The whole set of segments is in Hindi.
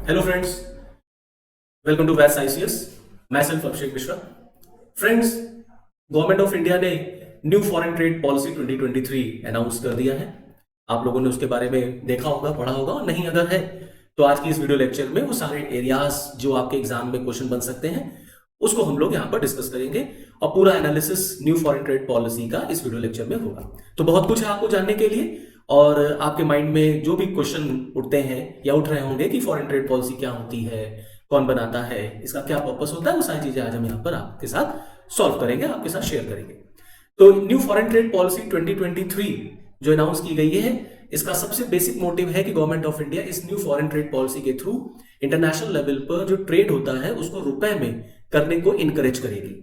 हेलो फ्रेंड्स, वेलकम टू वैस आईसीएस। मैं self Abhishek Mishra. Friends, government of India ने new foreign trade policy 2023 announce कर दिया है। आप लोगों ने उसके बारे में देखा होगा, पढ़ा होगा, और नहीं अगर है तो आज की इस वीडियो लेक्चर में वो सारे एरियाज जो आपके एग्जाम में क्वेश्चन बन सकते हैं उसको हम लोग यहाँ पर डिस्कस करेंगे और पूरा analysis new foreign trade policy का इस वीडियो लेक्चर में होगा। तो बहुत कुछ है आपको जानने के लिए, और आपके माइंड में जो भी क्वेश्चन उठते हैं या उठ रहे होंगे कि फॉरेन ट्रेड पॉलिसी क्या होती है, कौन बनाता है, इसका क्या पर्पस होता है, वो सारी चीजें आज हम यहाँ पर आपके साथ सॉल्व करेंगे, आपके साथ शेयर करेंगे। तो न्यू फॉरेन ट्रेड पॉलिसी 2023 जो अनाउंस की गई है, इसका सबसे बेसिक मोटिव है कि गवर्नमेंट ऑफ इंडिया इस न्यू फॉरेन ट्रेड पॉलिसी के थ्रू इंटरनेशनल लेवल पर जो ट्रेड होता है उसको रुपए में करने को इनकरेज करेगी।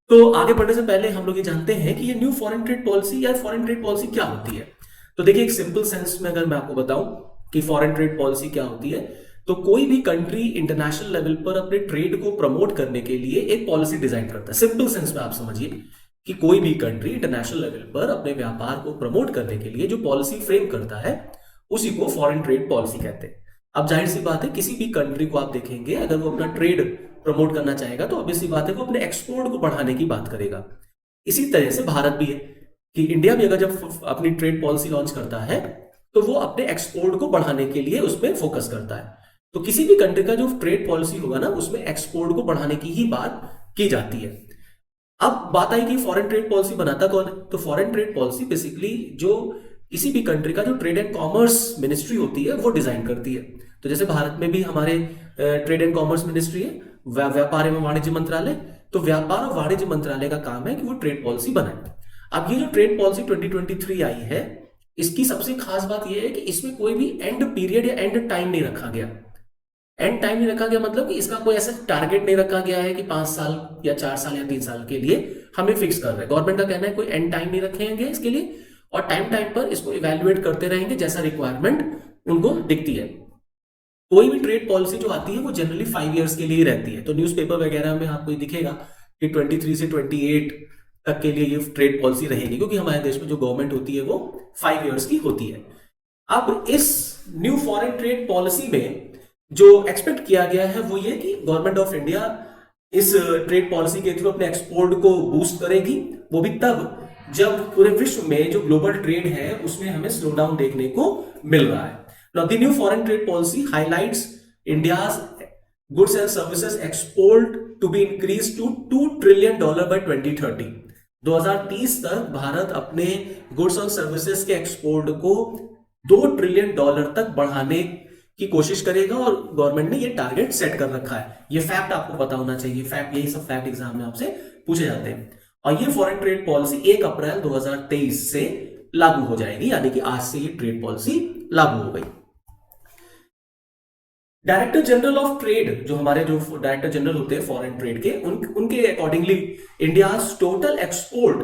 तो आगे बढ़ने से पहले हम लोग ये जानते हैं कि ये न्यू फॉरेन ट्रेड पॉलिसी या फॉरेन ट्रेड पॉलिसी क्या होती है। तो देखिए, एक सिंपल सेंस में अगर मैं आपको बताऊं कि फॉरेन ट्रेड पॉलिसी क्या होती है, तो कोई भी कंट्री इंटरनेशनल लेवल पर अपने ट्रेड को प्रमोट करने के लिए एक पॉलिसी डिजाइन करता है। सिंपल सेंस में आप समझिए कि कोई भी कंट्री इंटरनेशनल लेवल पर अपने व्यापार को प्रमोट करने के लिए जो पॉलिसी फ्रेम करता है उसी को फॉरेन ट्रेड पॉलिसी कहते हैं। अब जाहिर सी बात है, किसी भी कंट्री को आप देखेंगे, अगर वो अपना ट्रेड प्रमोट करना चाहेगा तो ऑब्वियस सी बात है वो अपने एक्सपोर्ट को बढ़ाने की बात करेगा। इसी तरह से भारत भी है कि इंडिया भी अगर जब अपनी ट्रेड पॉलिसी लॉन्च करता है तो वो अपने एक्सपोर्ट को बढ़ाने के लिए उसमें फोकस करता है। तो किसी भी कंट्री का जो ट्रेड पॉलिसी होगा ना, उसमें एक्सपोर्ट को बढ़ाने की ही बात की जाती है। अब बात आई कि फॉरेन ट्रेड पॉलिसी बनाता कौन है। तो फॉरेन ट्रेड पॉलिसी बेसिकली जो किसी भी कंट्री का जो ट्रेड एंड कॉमर्स मिनिस्ट्री होती है वो डिजाइन करती है। तो जैसे भारत में भी हमारे ट्रेड एंड कॉमर्स मिनिस्ट्री है, व्यापार एवं वाणिज्य मंत्रालय। तो व्यापार और वाणिज्य मंत्रालय का काम है कि वो ट्रेड पॉलिसी बनाए। अब ये जो ट्रेड पॉलिसी 2023 आई है, इसकी सबसे खास बात यह है कि इसमें कोई भी एंड पीरियड या एंड टाइम नहीं रखा गया। एंड टाइम नहीं रखा गया मतलब कि इसका कोई ऐसा टारगेट नहीं रखा गया है कि 5 साल या 4 साल या 3 साल के लिए हमें फिक्स कर रहे हैं। गवर्नमेंट का कहना है कोई एंड टाइम नहीं रखेंगे इसके लिए, और टाइम टाइम पर इसको इवेल्युएट करते रहेंगे जैसा रिक्वायरमेंट उनको दिखती है। कोई भी ट्रेड पॉलिसी जो आती है वो जनरली 5 ईयर्स के लिए रहती है। तो न्यूज़पेपर वगैरह में आपको दिखेगा कि 23 से 28 तक के लिए ये ट्रेड पॉलिसी रहेगी, क्योंकि हमारे देश में जो गवर्नमेंट होती है वो 5 ईयर्स की होती है। अब इस न्यू फॉरेन ट्रेड पॉलिसी में जो एक्सपेक्ट किया गया है वो ये कि गवर्नमेंट ऑफ इंडिया इस ट्रेड पॉलिसी के थ्रू अपने एक्सपोर्ट को बूस्ट करेगी, वो भी तब जब पूरे विश्व में जो ग्लोबल ट्रेड है उसमें हमें स्लो डाउन देखने को मिल रहा है। Now, the new foreign trade policy highlights India's goods and services export to be increased to $2 trillion by 2030. 2030 तक भारत अपने गुड्स और सर्विसेज के एक्सपोर्ट को $2 ट्रिलियन तक बढ़ाने की कोशिश करेगा, और गवर्नमेंट ने ये टारगेट सेट कर रखा है। ये फैक्ट आपको पता होना चाहिए। फैक्ट, यही सब फैक्ट एग्जाम में आपसे पूछे जाते हैं। और ये फॉरेन ट्रेड पॉलिसी 1 अप्रैल 2023 से लागू हो जाएगी, यानी कि आज से ये ट्रेड पॉलिसी लागू हो गई। डायरेक्टर जनरल ऑफ ट्रेड, जो हमारे जो डायरेक्टर जनरल होते हैं फॉरेन ट्रेड के, उनके accordingly India's total export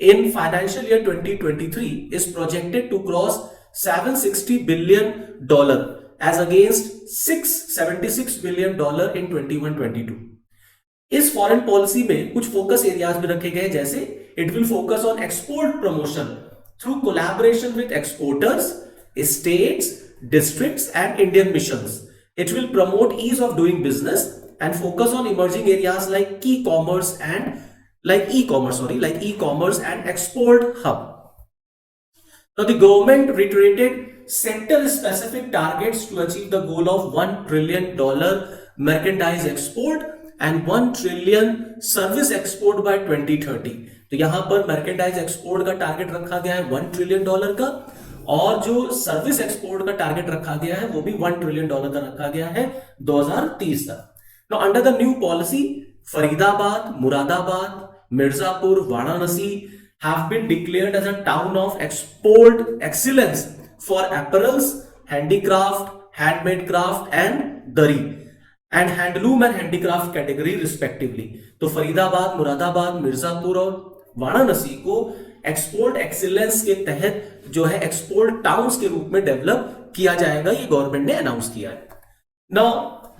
in financial year 2023 is projected to cross $760 billion as against $676 billion in 21-22। इस फॉरेन पॉलिसी में कुछ फोकस एरियाज में रखे गए, जैसे it will focus on export promotion through collaboration with exporters, states, districts and Indian missions. It will promote ease of doing business and focus on emerging areas like e-commerce and export hub. Now, the government reiterated sector-specific targets to achieve the goal of $1 trillion merchandise export and $1 trillion service export by 2030. तो यहां पर merchandise export का टारगेट रखा गया है $1 ट्रिलियन का, और जो सर्विस एक्सपोर्ट का टारगेट रखा गया है वो भी $1 ट्रिलियन का रखा गया है 2030 तक। Now, under the new policy, Faridabad, Moradabad, Mirzapur, Varanasi have been declared as a town of export excellence for apparels, handicraft, handmade craft and दरी and handloom and handicraft category respectively. तो फरीदाबाद, मुरादाबाद, मिर्जापुर और वाराणसी को एक्सपोर्ट एक्सीलेंस के तहत जो है एक्सपोर्ट टाउन्स के रूप में डेवलप किया जाएगा, ये गवर्नमेंट ने अनाउंस किया है। Now,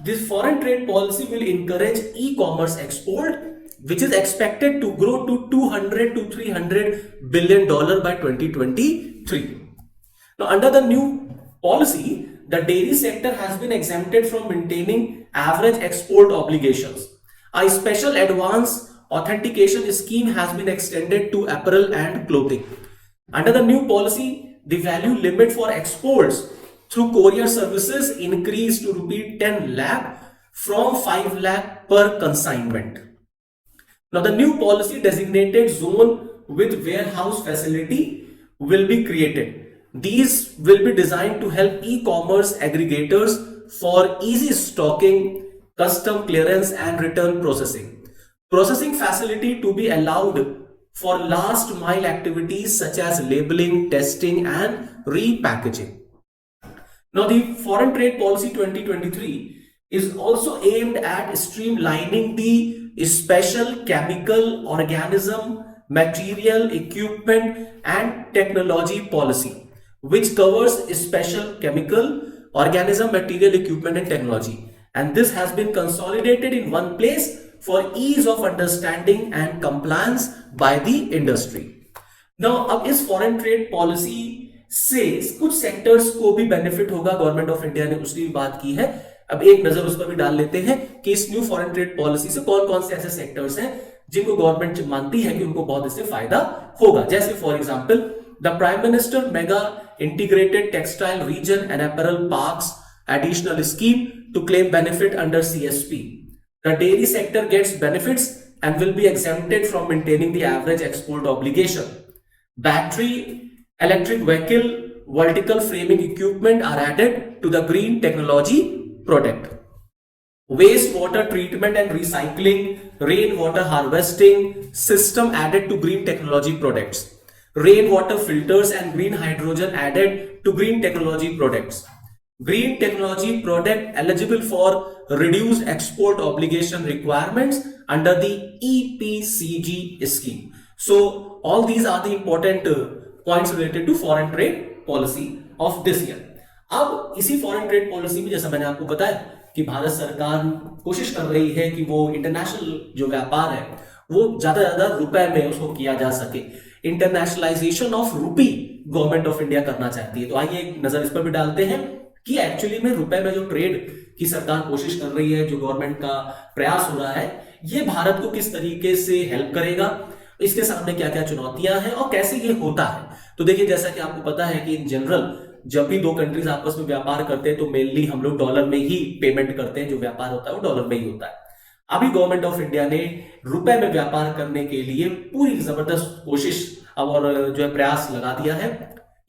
this foreign trade policy will encourage e commerce export which is expected to grow to $200 to $300 billion by 2023. Now, under the new policy, the dairy sector has been exempted from maintaining average export obligations. A special advance authentication scheme has been extended to apparel and clothing. Under the new policy, the value limit for exports through courier services increased to rupees 10 lakh from 5 lakh per consignment. Now, the new policy designated zone with warehouse facility will be created. These will be designed to help e-commerce aggregators for easy stocking, custom clearance and return processing. Processing facility to be allowed for last mile activities such as labeling, testing and repackaging. Now, the Foreign Trade Policy 2023 is also aimed at streamlining the special chemical, organism, material, equipment and technology policy, which covers special chemical, organism, material, equipment and technology. And this has been consolidated in one place for ease of understanding and compliance by the industry. Now, अब इस फॉरेन ट्रेड पॉलिसी से कुछ सेक्टर्स को भी बेनिफिट होगा, गवर्नमेंट ऑफ इंडिया ने उसकी भी बात की है। अब एक नजर उस पर भी डाल लेते हैं कि इस न्यू फॉरेन ट्रेड पॉलिसी से कौन कौन से ऐसे सेक्टर्स हैं जिनको गवर्नमेंट मानती है कि उनको बहुत इससे फायदा होगा। जैसे for example, the prime minister mega integrated textile region and apparel parks additional scheme to claim benefit under CSP. The dairy sector gets benefits and will be exempted from maintaining the average export obligation. Battery, electric vehicle, vertical framing equipment are added to the green technology product. Wastewater treatment and recycling, rainwater harvesting system added to green technology products. Rainwater filters and green hydrogen added to green technology products. Green technology product eligible for reduced export obligation requirements under the EPCG scheme. So all these are the important points related to foreign trade policy of this year. अब इसी foreign trade policy में जैसा मैंने आपको बताया कि भारत सरकार कोशिश कर रही है कि वो इंटरनेशनल जो व्यापार है वो ज्यादा से ज्यादा रुपए में उसको किया जा सके। इंटरनेशनलाइजेशन ऑफ रूपी गवर्नमेंट ऑफ इंडिया करना चाहती है। तो आइए एक नजर इस पर भी डालते हैं कि एक्चुअली में रुपए में जो ट्रेड की सरकार कोशिश कर रही है, जो गवर्नमेंट का प्रयास हो रहा है, ये भारत को किस तरीके से हेल्प करेगा, इसके सामने क्या क्या चुनौतियां हैं और कैसे ये होता है। तो देखिए, जैसा कि आपको पता है कि इन जनरल जब भी दो कंट्रीज आपस में व्यापार करते हैं तो मेनली हम लोग डॉलर में ही पेमेंट करते हैं, जो व्यापार होता है वो डॉलर में ही होता है। अभी गवर्नमेंट ऑफ इंडिया ने रुपए में व्यापार करने के लिए पूरी जबरदस्त कोशिश और जो है प्रयास लगा दिया है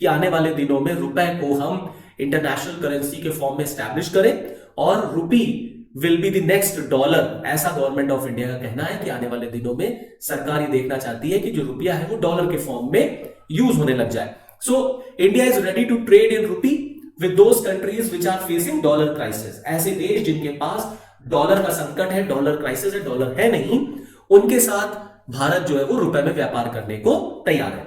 कि आने वाले दिनों में रुपए को हम इंटरनेशनल करेंसी के फॉर्म में एस्टैब्लिश करें और रुपी will be the next dollar. ऐसा गवर्नमेंट ऑफ इंडिया का कहना है कि आने वाले दिनों में सरकार ये देखना चाहती है कि जो रुपया है वो डॉलर के फॉर्म में यूज होने लग जाए। So India is ready to trade in rupee with those countries which are facing dollar crisis. ऐसे देश जिनके पास डॉलर का संकट है, डॉलर क्राइसिस है, डॉलर है नहीं, उनके साथ भारत जो है वो रुपए में व्यापार करने को तैयार है।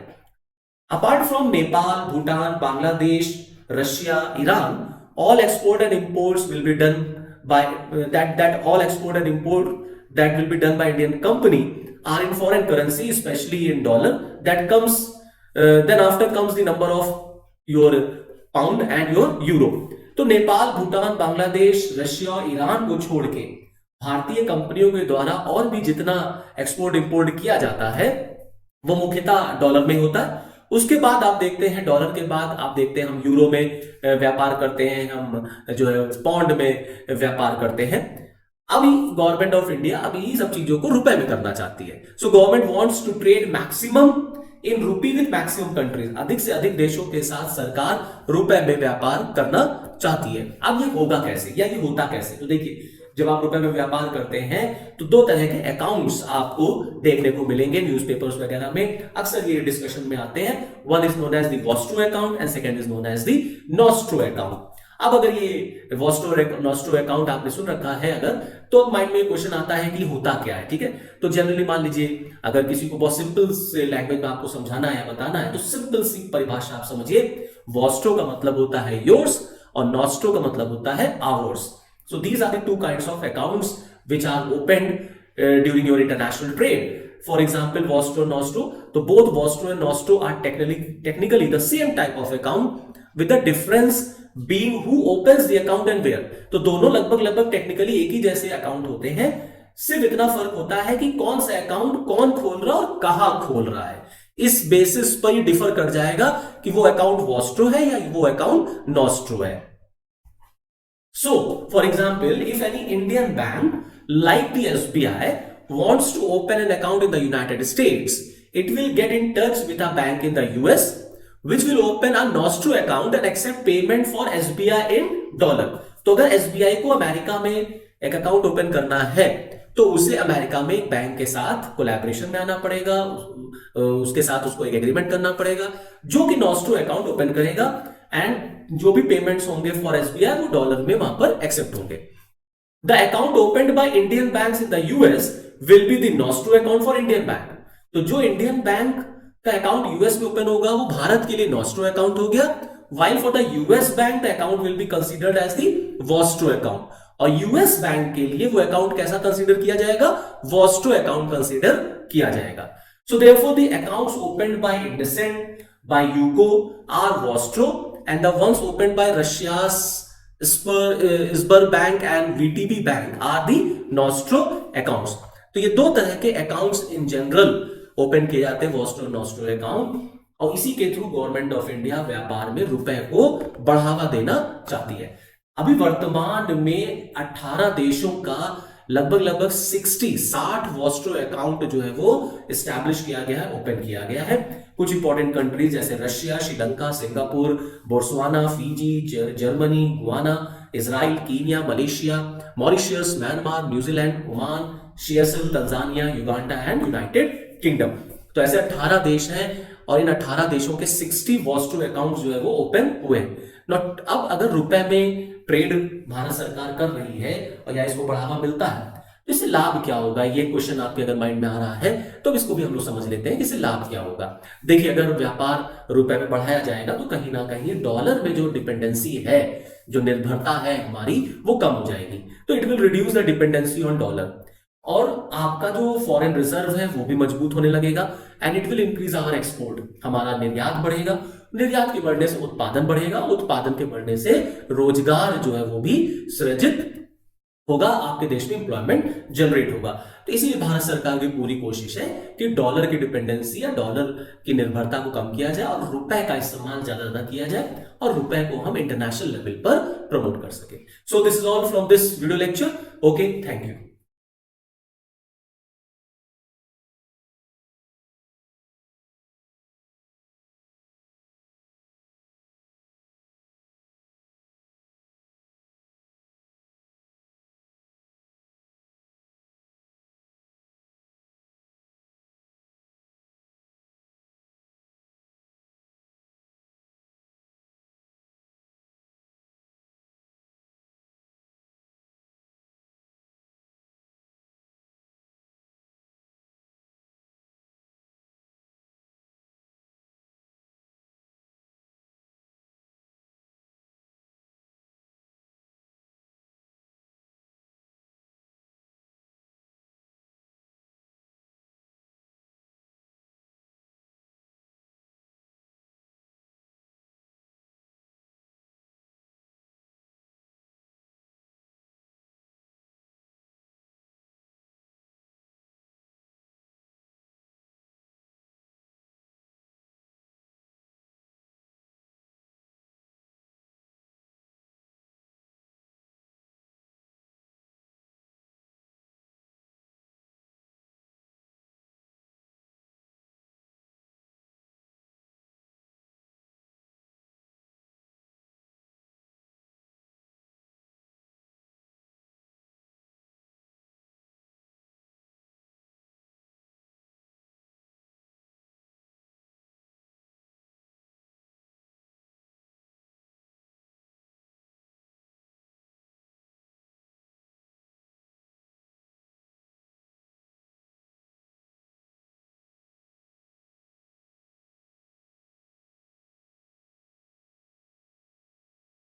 Apart from Nepal, Bhutan, Bangladesh, Russia, Iran, all export and imports will be done by all export and import that will be done by Indian company are in foreign currency, especially in dollar. That comes then after comes the number of your pound and your euro. तो नेपाल, भूटान, बांग्लादेश, रशिया, ईरान को छोड़ के भारतीय कंपनियों के द्वारा और भी जितना एक्सपोर्ट इंपोर्ट किया जाता है वो मुख्यतः डॉलर में होता है। उसके बाद आप देखते हैं, डॉलर के बाद आप देखते हैं हम यूरो में व्यापार करते हैं, हम जो है पौंड में व्यापार करते हैं। अभी गवर्नमेंट ऑफ इंडिया अभी सब चीजों को रुपए में करना चाहती है। So government wants to trade maximum in rupee with maximum countries. अधिक से अधिक देशों के साथ सरकार रुपए में व्यापार करना चाहती है। अब ये होगा कैसे या ये होता कैसे? तो देखिए, जब आप रुपए में व्यापार करते हैं तो दो तरह के अकाउंट्स आपको देखने को मिलेंगे न्यूज़पेपर्स वगैरह में, अक्सर ये डिस्कशन में आते हैं। One is known as the vostro account and second is known as the nostro account. अब अगर ये वॉस्ट्रो नॉस्ट्रो अकाउंट आपने सुन रखा है अगर, तो माइंड में क्वेश्चन आता है कि होता क्या है। ठीक है, तो जनरली मान लीजिए अगर किसी को बहुत सिंपल से लैंग्वेज में आपको समझाना है, बताना है, तो सिंपल सी परिभाषा आप समझिए। वॉस्ट्रो का मतलब होता है योर्स और नॉस्ट्रो का मतलब होता है hours. So these are the two kinds of accounts which are opened during your international trade. For example, Vostro, Nostro. So both Vostro and Nostro are technically the same type of account with the difference being who opens the account and where. तो दोनों लगभग टेक्निकली एक ही जैसे अकाउंट होते हैं, सिर्फ इतना फर्क होता है कि कौन सा अकाउंट कौन खोल रहा है और कहां खोल रहा है। इस बेसिस पर ही डिफर कर जाएगा कि वो अकाउंट वॉस्ट्रो है या वो अकाउंट नॉस्ट्रो है। So, for example, if any Indian bank like the SBI wants to open an account in the United States, it will get in touch with a bank in the US, which will open a nostro account and accept payment for SBI in dollar. तो अगर SBI को अमेरिका में एक अकाउंट ओपन करना है तो उसे अमेरिका में एक बैंक के साथ कोलैबोरेशन में आना पड़ेगा, उसके साथ उसको एक एग्रीमेंट करना पड़ेगा जो कि नॉस्ट्रो अकाउंट ओपन करेगा, एंड जो भी पेमेंट्स होंगे फॉर एसबीआई वो डॉलर में वहां पर एक्सेप्ट होंगे। The account opened by Indian banks in the US will be the nostro account for Indian bank. तो जो इंडियन बैंक का अकाउंट यूएस में ओपन होगा वो भारत के लिए नॉस्ट्रो अकाउंट हो गया, while for the US bank the account will be considered as the vostro account, और यूएस बैंक के लिए वो अकाउंट कैसा कंसीडर किया जाएगा, वॉस्ट्रो अकाउंट कंसीडर किया जाएगा। So therefore the accounts opened by IndusInd, by UCO are vostro, and the ones opened by Russia's Sberbank and VTB bank are the nostro accounts. तो ये दो तरह के अकाउंट्स इन जनरल ओपन किए जाते हैं, वॉस्ट्रो नॉस्ट्रो अकाउंट, और इसी के थ्रू गवर्नमेंट ऑफ इंडिया व्यापार में रुपए को बढ़ावा देना चाहती है। अभी वर्तमान में 18 देशों का लगभग 60 वॉस्ट्रो अकाउंट जो है वो एस्टैब्लिश किया गया है, ओपन किया गया है। कुछ इंपॉर्टेंट कंट्रीज जैसे Russia, Sri Lanka, Singapore, Botswana, Fiji, Germany, Guyana, Israel, Kenya, Malaysia, Mauritius, Myanmar, New Zealand, Oman, Seychelles, Tanzania, Uganda and United Kingdom. तो ऐसे 18 देश हैं और इन 18 देशों के 60 वॉस्ट्रो अकाउंट जो है वो ओपन हुए हैं। नॉट अब अगर रुपए में ट्रेड भारत सरकार कर रही है और या इसको बढ़ावा मिलता है तो इससे लाभ क्या होगा, ये क्वेश्चन आपके अगर माइंड में आ रहा है तो इसको भी हम लोग समझ लेते हैं कि इससे लाभ क्या होगा। देखिए, अगर व्यापार रुपए में बढ़ाया जाएगा तो कहीं ना कहीं डॉलर में जो डिपेंडेंसी है, जो निर्भरता है हमारी, वो कम हो जाएगी। तो it will reduce the dependency on dollar, और आपका जो फॉरेन रिजर्व है वो भी मजबूत होने लगेगा, and it will increase our export. हमारा निर्यात बढ़ेगा, निर्यात के बढ़ने से उत्पादन बढ़ेगा, उत्पादन के बढ़ने से रोजगार जो है वो भी सृजित होगा, आपके देश में एम्प्लॉयमेंट जनरेट होगा। तो इसीलिए भारत सरकार की पूरी कोशिश है कि डॉलर की डिपेंडेंसी या डॉलर की निर्भरता को कम किया जाए और रुपए का इस्तेमाल ज्यादा किया जाए और रुपए को हम इंटरनेशनल लेवल पर प्रमोट कर सके। So this is all from this video lecture. Okay, thank you.